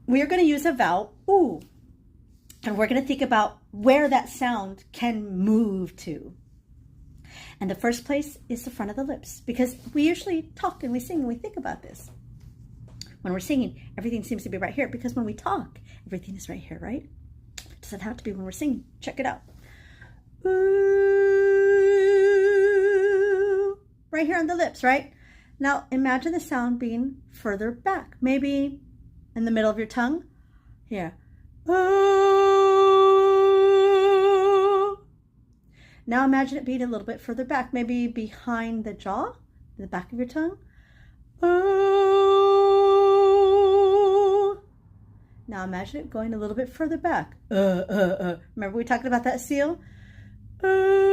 we are going to use a vowel, ooh, and we're going to think about where that sound can move to. And the first place is the front of the lips, because we usually talk and we sing and we think about this. When we're singing, everything seems to be right here, because when we talk, everything is right here, right? It doesn't have to be when we're singing. Check it out. Ooh. Right here on the lips, right? Now imagine the sound being further back, maybe in the middle of your tongue. Here. Ooh. Now imagine it being a little bit further back, maybe behind the jaw, the back of your tongue. Ooh. Now imagine it going a little bit further back. Remember we talked about that seal? Ooh.